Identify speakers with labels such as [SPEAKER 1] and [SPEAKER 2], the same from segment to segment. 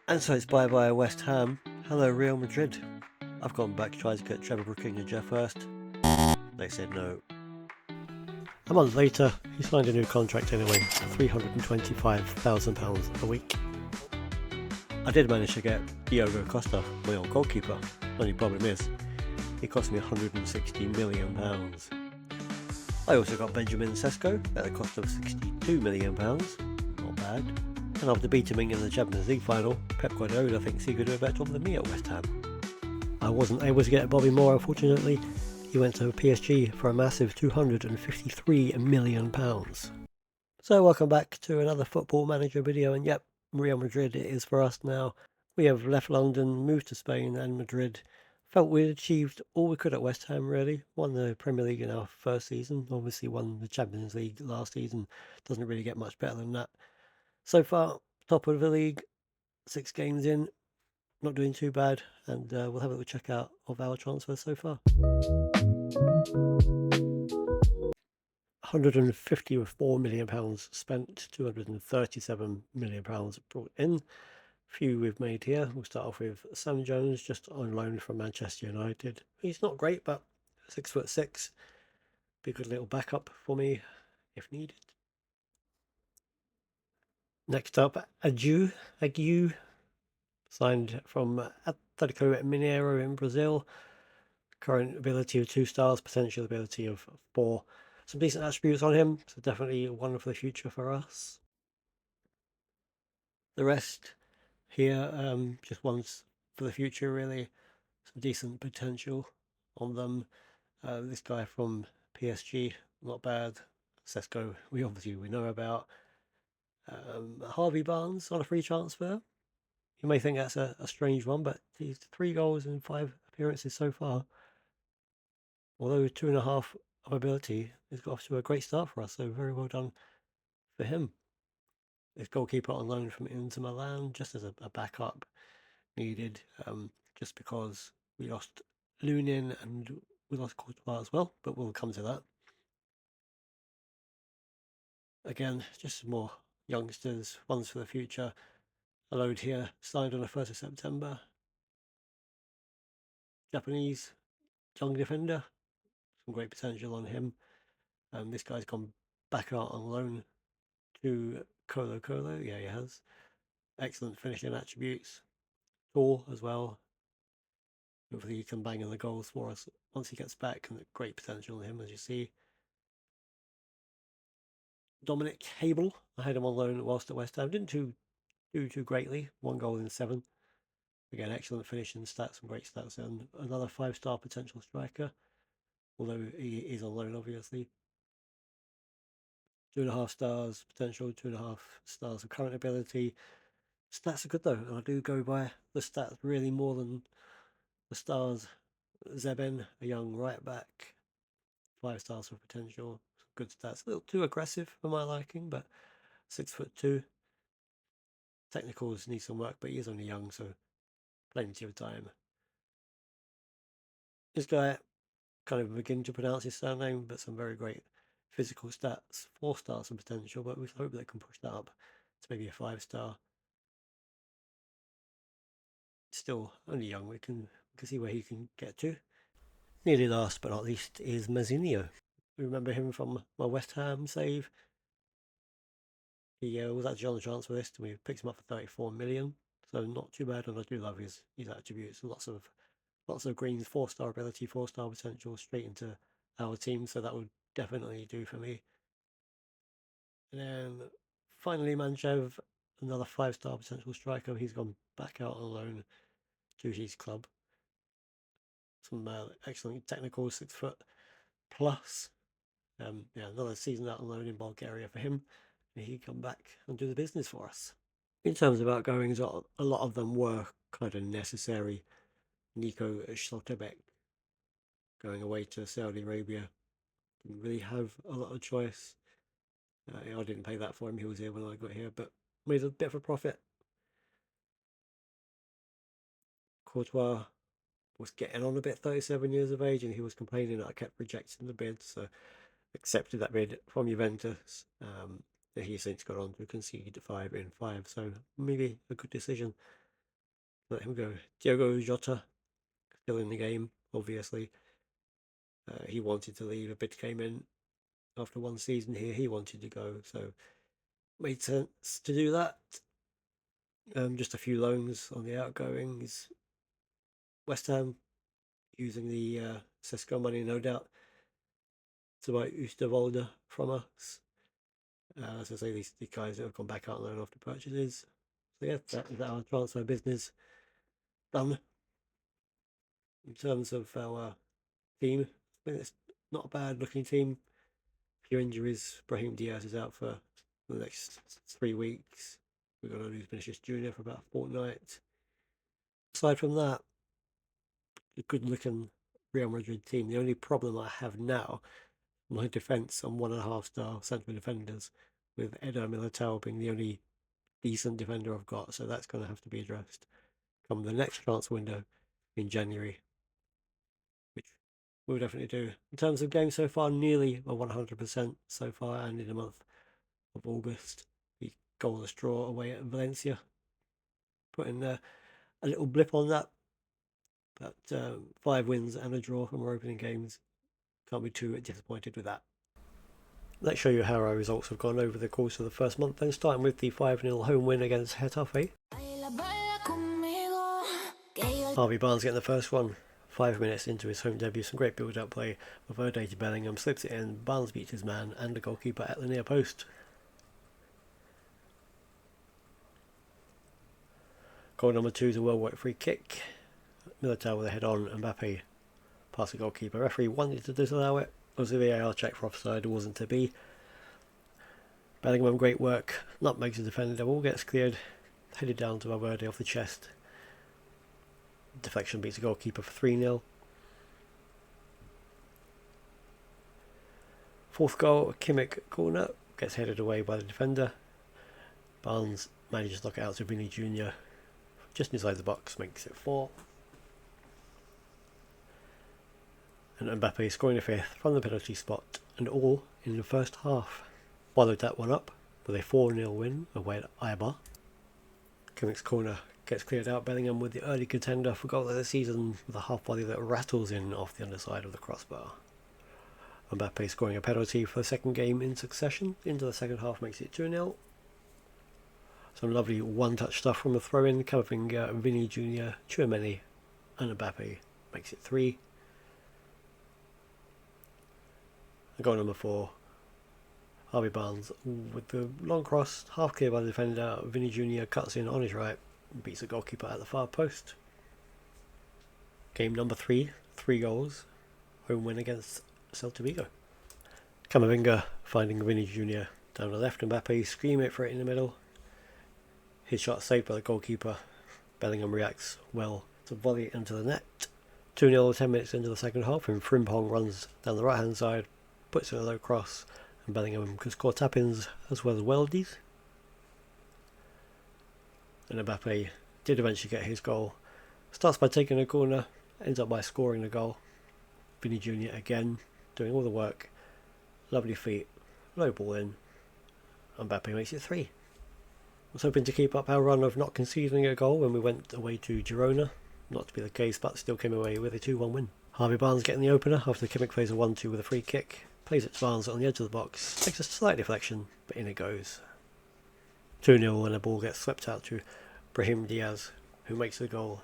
[SPEAKER 1] And so it's bye-bye West Ham. Hello Real Madrid. I've gone back to try to get Trevor Brooking and Jeff first. They said no. A month later, he signed a new contract anyway, £325,000 a week. I did manage to get Diogo Costa, my old goalkeeper. Only problem is, he cost me £160 million. I also got Benjamin Sesko at a cost of £62 million. Not bad. And after beating him in the Champions League final, Pep Guardiola thinks he could do a better job than me at West Ham. I wasn't able to get Bobby Moore, unfortunately. He went to PSG for a massive £253 million. So welcome back to another Football Manager video, and yep, Real Madrid it is for us now. We have left London, moved to Spain and Madrid. Felt we'd achieved all we could at West Ham, really. Won the Premier League in our first season, obviously won the Champions League last season. Doesn't really get much better than that. So far, top of the league, 6 games in, not doing too bad, and we'll have a little check out of our transfers so far. £154 million spent, £237 million brought in. Few we've made here. We'll start off with Sam Jones, just on loan from Manchester United. He's not great, but 6'6", be a good little backup for me if needed. Next up, Aguiu, signed from Atletico Mineiro in Brazil. Current ability of 2 stars, potential ability of 4. Some decent attributes on him, so definitely one for the future for us. The rest here, just ones for the future, really. Some decent potential on them. This guy from PSG, not bad. Sesko, we know about. Harvey Barnes on a free transfer. You may think that's a strange one, but he's 3 goals in 5 appearances so far. Although 2.5 of ability, he's got off to a great start for us, so very well done for him. This goalkeeper on loan from Inter Milan, just as a backup needed, just because we lost Lunin and we lost Courtois as well, but we'll come to that. Again, just some more youngsters, ones for the future. A load here, signed on the 1st of September. Japanese young defender, some great potential on him. This guy's gone back out on loan to Colo Colo. Yeah, he has. Excellent finishing attributes. Tall as well. Hopefully he can bang in the goals for us once he gets back, and great potential in him, as you see. Dominic Cable, I had him on loan whilst at West Ham. Didn't do too greatly. 1 goal in 7. Again, excellent finishing stats, some great stats, and another 5-star potential striker, although he is on loan, obviously. 2.5 stars potential, 2.5 stars of current ability. Stats are good though, and I do go by the stats really more than the stars. Zeben, a young right back, 5 stars for potential, good stats. A little too aggressive for my liking, but 6'2". Technicals need some work, but he is only young, so plenty of time. This guy, can't even begin to pronounce his surname, but some very great physical stats. 4 stars of potential, but we hope they can push that up to maybe a 5-star. Still only young, we can see where he can get to. Nearly last but not least is Mazzinho. Remember him from my West Ham save. He was actually on the transfer list, and we picked him up for 34 million, so not too bad. And I do love his attributes. Lots of greens, 4-star ability, 4-star potential, straight into our team. So that would definitely do for me. And then finally, Manchev, another 5-star potential striker. He's gone back out on loan to his club. Some excellent technical, 6 foot plus. Another season out on loan in Bulgaria for him. He come back and do the business for us. In terms of outgoings, a lot of them were kind of necessary. Nico Schlotterbeck going away to Saudi Arabia, didn't really have a lot of choice. I didn't pay that for him, he was here when I got here, but made a bit of a profit. Courtois was getting on a bit, 37 years of age, and he was complaining that I kept rejecting the bid, so accepted that bid from Juventus. He since got on to concede 5 in 5, so maybe a good decision. let him go. Diogo Jota, still in the game, obviously. He wanted to leave. A bid came in after one season here. He wanted to go, so made sense to do that. Just a few loans on the outgoings. West Ham using the Cisco money, no doubt, to buy Oosterwolde from us. As I say, these guys that have gone back out on loan after purchases. So yeah, that is our transfer business done. In terms of our team, I mean, it's not a bad looking team. A few injuries. Brahim Diaz is out for the next 3 weeks. We've got to lose Vinicius Jr. for about a fortnight. Aside from that, a good looking Real Madrid team. The only problem I have now, my defence on 1.5-star central defenders, with Eder Militao being the only decent defender I've got, so that's going to have to be addressed come the next transfer window in January, which we'll definitely do. In terms of games so far, nearly a 100% so far, and in the month of August, the goalless draw away at Valencia, putting a little blip on that, but 5 wins and a draw from our opening games. Can't be too disappointed with that. Let's show you how our results have gone over the course of the first month, then starting with the 5-0 home win against Getafe. Harvey Barnes getting the first one. 5 minutes into his home debut, some great build-up play. Valverde to Bellingham, slips it in, Barnes beats his man and the goalkeeper at the near post. Goal number 2 is a well-worked free kick. Militao with a head on, Mbappe past the goalkeeper. Referee wanted to disallow it. It was a VAR check for offside, it wasn't to be. Bellingham, great work. Nutmegs the defender, the ball gets cleared. Headed down to Valverde off the chest. Deflection beats the goalkeeper for 3-0. Fourth goal, Kimmich corner, gets headed away by the defender. Barnes manages to knock it out to Vini Jr. just inside the box, makes it 4. And Mbappe scoring a 5th from the penalty spot, and all in the first half. Followed that one up with a 4-0 win away at Eibar. Kimmich's corner gets cleared out. Bellingham with the early contender for goal of the season with a half volley that rattles in off the underside of the crossbar. Mbappe scoring a penalty for the second game in succession into the second half, makes it 2-0. Some lovely one-touch stuff from the throw-in. Camavinga, Vini Jr., Tchouaméni and Mbappe makes it 3. Goal number 4, Harvey Barnes with the long cross, half clear by the defender. Vini Jr. cuts in on his right and beats the goalkeeper at the far post. Game number 3, 3 goals, home win against Celta Vigo. Camavinga finding Vini Jr. down the left, Mbappe scream it for it in the middle. His shot saved by the goalkeeper. Bellingham reacts well to volley into the net. 2-0 10 minutes into the second half, and Frimpong runs down the right hand side, puts in a low cross, and Bellingham can score tap-ins as well as weldies. And Mbappe did eventually get his goal. Starts by taking a corner, ends up by scoring the goal. Vini Jr. again doing all the work. Lovely feet, low ball in. Mbappe makes it 3. I was hoping to keep up our run of not conceding a goal when we went away to Girona. Not to be the case, but still came away with a 2-1 win. Harvey Barnes getting the opener after Kimmich plays a 1-2 with a free kick. Plays it to Barnes on the edge of the box. Takes a slight deflection, but in it goes. 2-0 and the ball gets swept out to Brahim Diaz, who makes the goal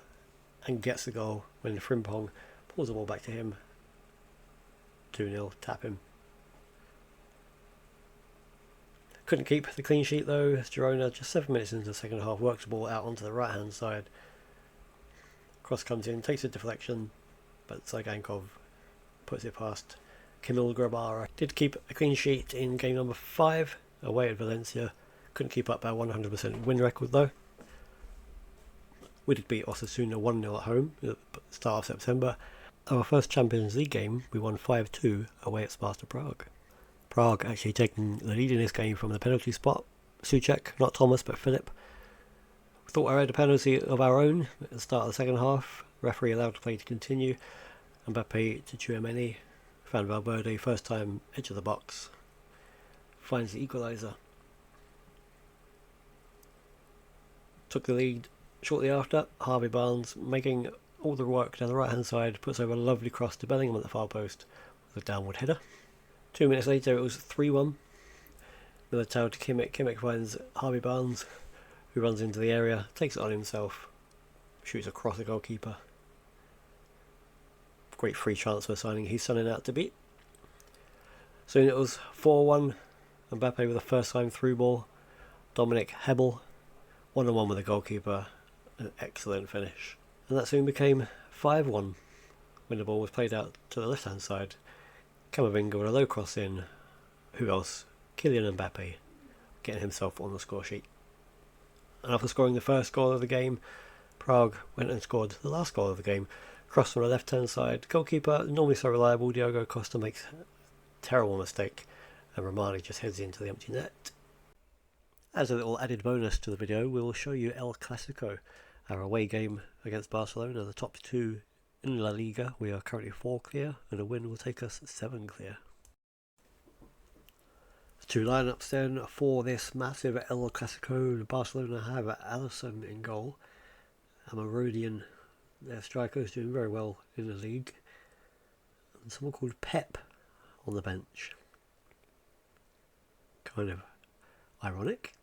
[SPEAKER 1] and gets the goal when Frimpong pulls the ball back to him. 2-0, tap him. Couldn't keep the clean sheet though, as Girona, just 7 minutes into the second half, works the ball out onto the right hand side. Cross comes in, takes a deflection, but Sagankov puts it past Kamil Grabara. Did keep a clean sheet in game number 5 away at Valencia. Couldn't keep up our 100% win record though. We did beat Osasuna 1-0 at home at the start of September. Our first Champions League game, we won 5-2 away at Sparta Prague. Prague actually taking the lead in this game from the penalty spot. Souček, not Thomas but Philip. We thought I had a penalty of our own at the start of the second half. Referee allowed the play to continue. Mbappe to Tchouaméni. Found Valverde, first time edge of the box. Finds the equaliser. Took the lead Shortly after, Harvey Barnes, making all the work down the right hand side, puts over a lovely cross to Bellingham at the far post with a downward header. 2 minutes later it was 3-1. Another tail to Kimmich. Kimmich finds Harvey Barnes, who runs into the area, takes it on himself, shoots across the goalkeeper. Great free transfer signing he's signing out to beat. Soon it was 4-1. Mbappe with a first time through ball. Dominic Hebel, 1-on-1 with the goalkeeper. An excellent finish. And that soon became 5-1 when the ball was played out to the left hand side. Camavinga with a low cross in. Who else? Kylian Mbappe getting himself on the score sheet. And after scoring the first goal of the game, Prague went and scored the last goal of the game. Cross from the left hand side. Goalkeeper, normally so reliable, Diogo Costa makes a terrible mistake and Romani just heads into the empty net. As a little added bonus to the video, we will show you El Clasico, our away game against Barcelona, the top two in La Liga. We are currently 4 clear, and a win will take us 7 clear. The two lineups then for this massive El Clasico. Barcelona have Alisson in goal. Amarodian, their striker, is doing very well in the league. And someone called Pep on the bench. Kind of ironic.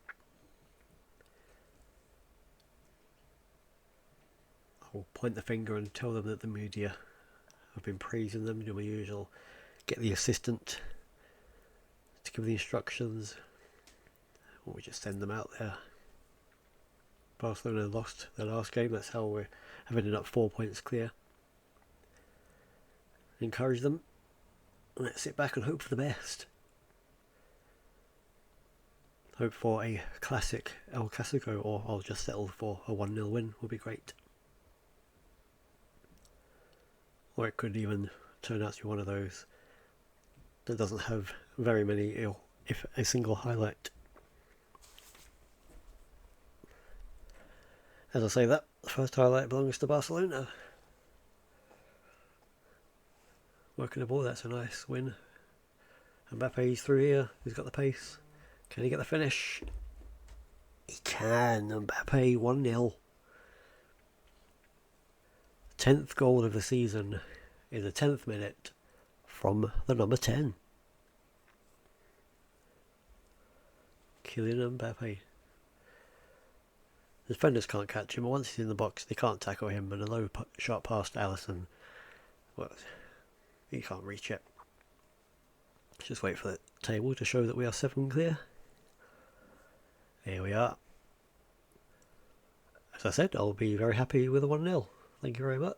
[SPEAKER 1] I'll point the finger and tell them that the media have been praising them, do my usual. Get the assistant to give the instructions, or we just send them out there. Barcelona lost their last game, that's how we have ended up 4 points clear. Encourage them, and let's sit back and hope for the best. Hope for a classic El Clasico, or I'll just settle for a 1-0 win, would be great. Or it could even turn out to be one of those that doesn't have very many, if a single highlight. As I say that, the first highlight belongs to Barcelona. Working the ball, that's a nice win. Mbappe's through here, he's got the pace. Can he get the finish? He can. Mbappe 1-0. 10th goal of the season in the 10th minute from the number 10. Kylian Mbappe. The defenders can't catch him. Once he's in the box, they can't tackle him. And a low shot past Alisson. Well, he can't reach it. Just wait for the table to show that we are 7 clear. Here we are. As I said, I'll be very happy with a 1-0. Thank you very much.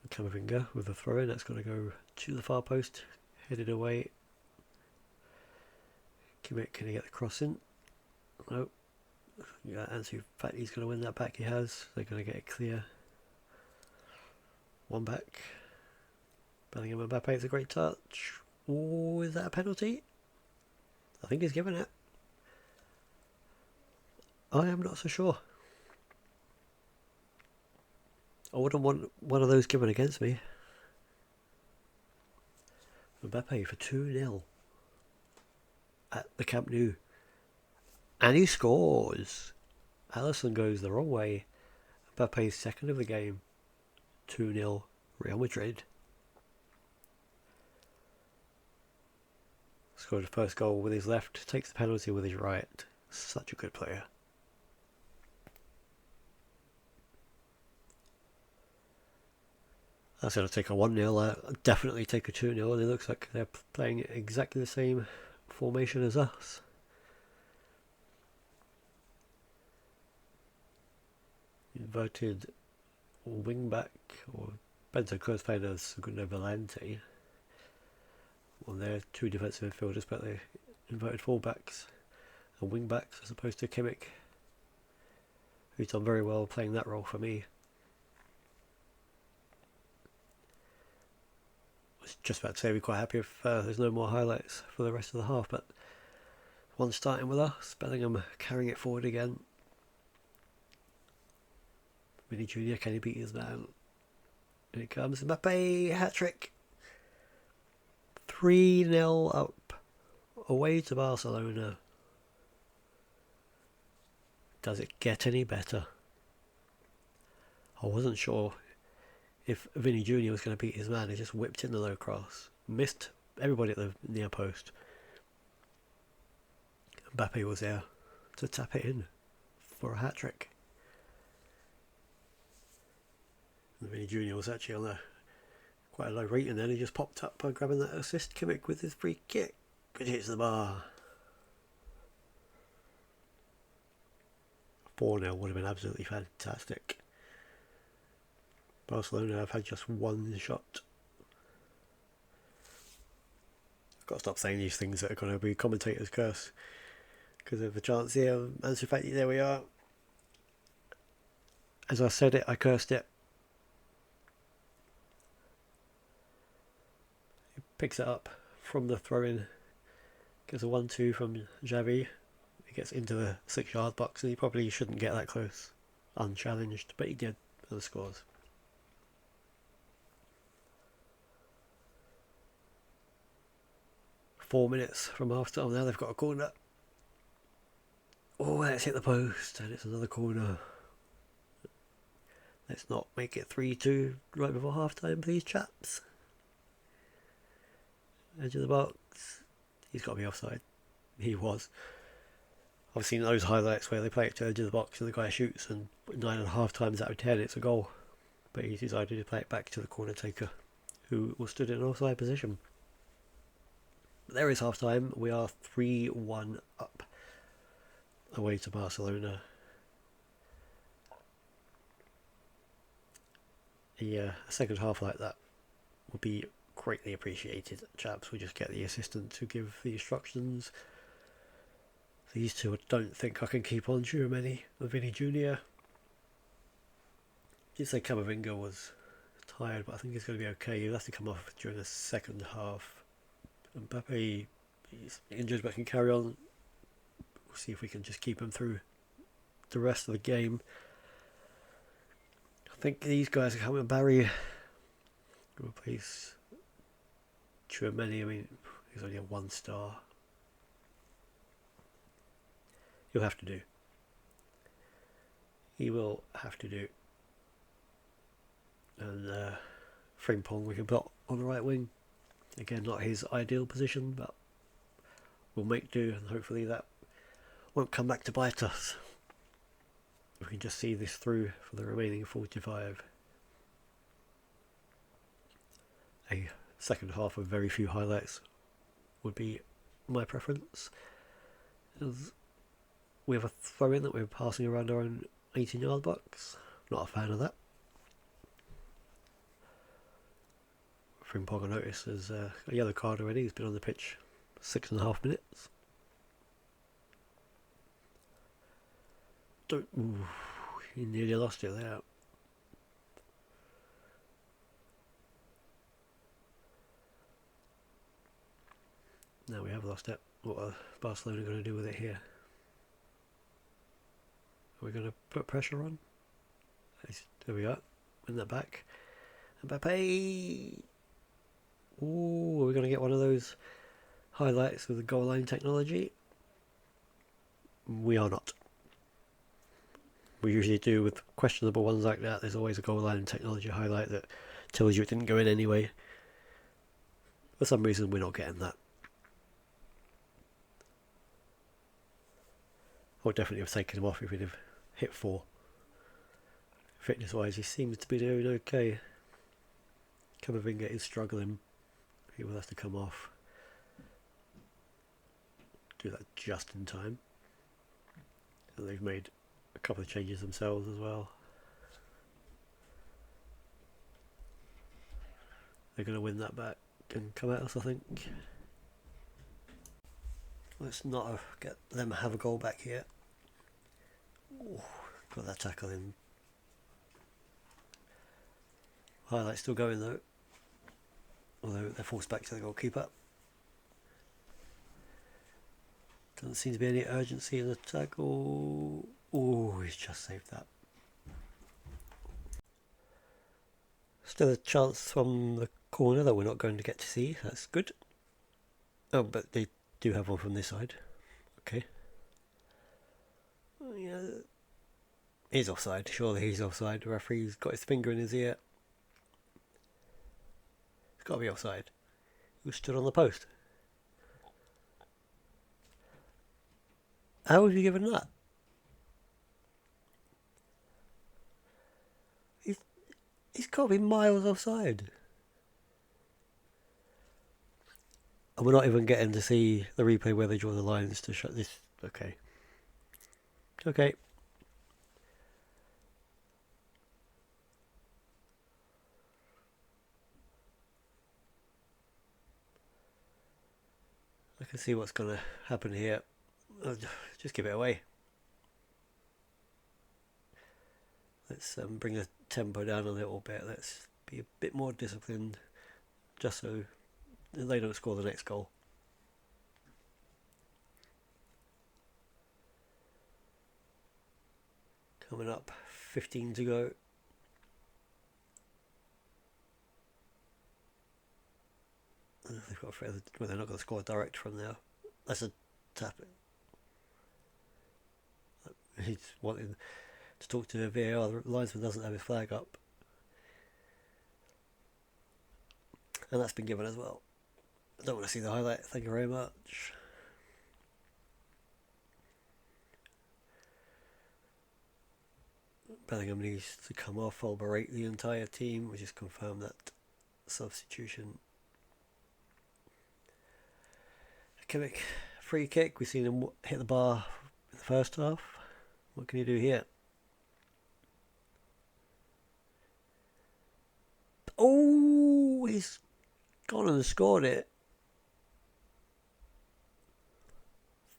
[SPEAKER 1] Camavinga with the throw in. That's going to go to the far post. Headed away. Kimmich, can he get the cross in? No. Yeah, Ansu Fati's going to win that back. He has. They're going to get it clear. One back. Bellingham and Mbappe, it's a great touch. Oh, is that a penalty? I think he's given it. I am not so sure. I wouldn't want one of those given against me. Mbappe for 2-0 at the Camp Nou. And he scores. Alisson goes the wrong way. Mbappe's second of the game. 2-0 Real Madrid. Scored the first goal with his left, takes the penalty with his right. Such a good player. That's going to take a 1-0. I'll definitely take a 2-0. And it looks like they're playing exactly the same formation as us. Inverted wing back, or Bentancur's playing as Segundo Volante. Well, they're two defensive midfielders, but they're inverted fullbacks and wing backs as opposed to Kimmich, who's done very well playing that role for me. I was just about to say we're quite happy if there's no more highlights for the rest of the half, but one starting with us, Bellingham carrying it forward again. Vinny Jr., can he beat his man? Here it comes, Mbappe, hat-trick. 3-0 up, away to Barcelona. Does it get any better? I wasn't sure if Vinny Jr. was going to beat his man. He just whipped in the low cross. Missed everybody at the near post. Mbappe was there to tap it in for a hat-trick. And Vinny Jr. was actually on quite a low rating then. He just popped up by grabbing that assist. Kimmich with his free kick, which hits the bar. 4-0 would have been absolutely fantastic. Barcelona have had just one shot. I've got to stop saying these things that are going to be commentators' curse. Because of the chance here. Ansu Fati, there we are. As I said it, I cursed it. He picks it up from the throw-in. Gets a 1-2 from Xavi. He gets into the 6-yard box and he probably shouldn't get that close unchallenged, but he did for the scores. Four minutes from half time now, they've got a corner. Oh, let's hit the post, and it's another corner. Let's not make it 3-2 right before half time, please, chaps. Edge of the box. He's got to be offside. He was. I've seen those highlights where they play it to the edge of the box and the guy shoots, and 9.5 times out of 10 it's a goal. But he decided to play it back to the corner taker, who was stood in an offside position. But there is half time. We are 3-1 up away to Barcelona. A second half like that would be greatly appreciated, chaps. We just get the assistant to give the instructions. These two, I don't think I can keep on Tchouaméni and Vinny Jr. You'd say Camavinga was tired, but I think he's going to be okay. He'll have to come off during the second half. Mbappe, he's injured but can carry on. We'll see if we can just keep him through the rest of the game. I think these guys are coming. Barry will replace Tchouaméni. I mean, he's only a 1 star. He'll have to do. He will have to do. And Frimpong we can put on the right wing. Again, not his ideal position, but we'll make do, and hopefully that won't come back to bite us. We can just see this through for the remaining 45. A second half of very few highlights would be my preference. As we have a throw-in that we're passing around our own 18-yard box. Not a fan of that. Frimpong, I notice, has a yellow card already. He's been on the pitch 6.5 minutes. He nearly lost it there. Now we have lost it. What are Barcelona going to do with it here? Are we going to put pressure on? There we go. Win that back. Mbappe! Ooh, are we going to get one of those highlights with the goal line technology? We are not. We usually do with questionable ones like that. There's always a goal line technology highlight that tells you it didn't go in anyway. For some reason, we're not getting that. I would definitely have taken him off if we'd have hit 4. Fitness wise, he seems to be doing okay. Camavinga is struggling. He will have to come off. Do that just in time. And they've made a couple of changes themselves as well. They're going to win that back and come at us, I think. Let's not get them have a goal back here. Ooh, got that tackle in. Highlight still going though. Although they're forced back to the goalkeeper. Doesn't seem to be any urgency in the tackle. Oh, he's just saved that. Still a chance from the corner that we're not going to get to see. That's good. Oh, but they do have one from this side. Okay. Yeah, He's offside. Surely he's offside. The referee's got his finger in his ear. It's got to be offside. He was stood on the post. How have you given that? He's got to be miles offside. And we're not even getting to see the replay where they draw the lines to shut this. Okay. Okay. I can see what's going to happen here. Just give it away. Let's bring the tempo down a little bit. Let's be a bit more disciplined, just so they don't score the next goal. Coming up, 15 to go. They've got well, they're not going to score direct from there. That's a tap. He's wanting to talk to VAR. The linesman doesn't have his flag up, and that's been given as well. I don't want to see the highlight. Thank you very much. Bellingham needs to come off. I'll berate the entire team. We just confirm that substitution. Kimmich, free kick. We've seen him hit the bar in the first half. What can he do here? Oh, he's gone and scored it.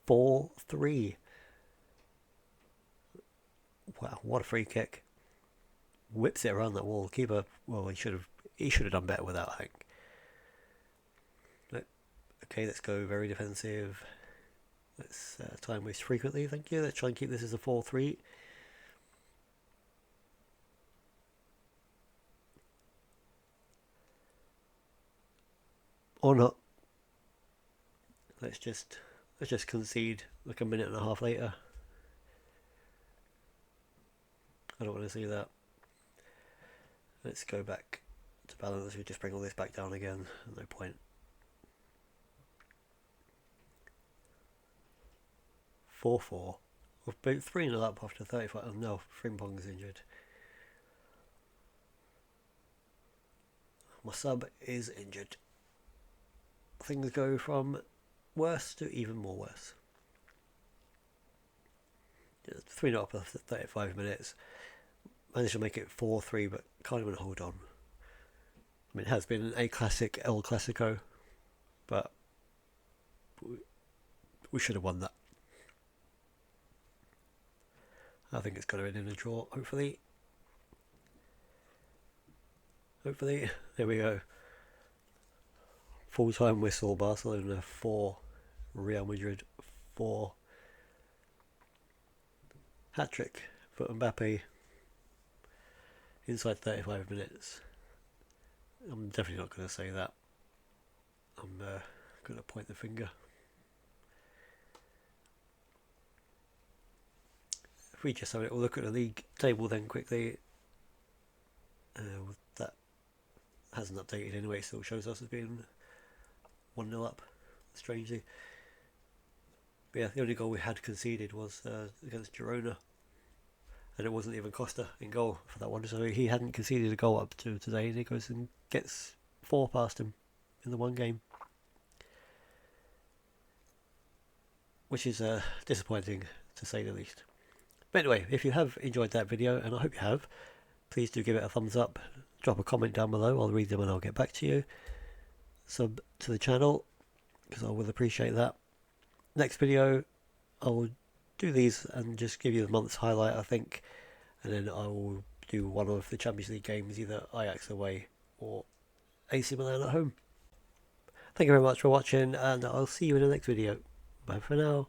[SPEAKER 1] 4-3. Wow, what a free kick. Whips it around that wall. Keeper, well, he should have done better with that, I think. Okay, let's go very defensive. Let's time waste frequently, thank you. Let's try and keep this as a 4-3. Or not. Let's just concede like a minute and a half later. I don't want to see that. Let's go back to balance. We just bring all this back down again. No point. 4-4. We've been 3-0 up after 35. Oh no, Frimpong's injured. My sub is injured. Things go from worse to even more worse. 3-0 up after 35 minutes. Managed to make it 4-3, but can't even hold on. I mean, it has been a classic El Classico, but we should have won that. I think it's going to end in a draw, hopefully. Hopefully. There we go. Full-time whistle, Barcelona 4, Real Madrid 4. Hat-trick for Mbappe inside 35 minutes. I'm definitely not going to say that. I'm going to point the finger. If we just have a little look at the league table then quickly, that hasn't updated anyway, still shows us as being 1-0 up, strangely. But yeah, the only goal we had conceded was against Girona, and it wasn't even Costa in goal for that one, so he hadn't conceded a goal up to today, and he goes and gets 4 past him in the one game, which is disappointing to say the least. But anyway, if you have enjoyed that video, and I hope you have, please do give it a thumbs up, drop a comment down below, I'll read them and I'll get back to you. Sub to the channel, because I will appreciate that. Next video, I'll do these and just give you the month's highlight, I think, and then I will do one of the Champions League games, either Ajax away or AC Milan at home. Thank you very much for watching, and I'll see you in the next video. Bye for now.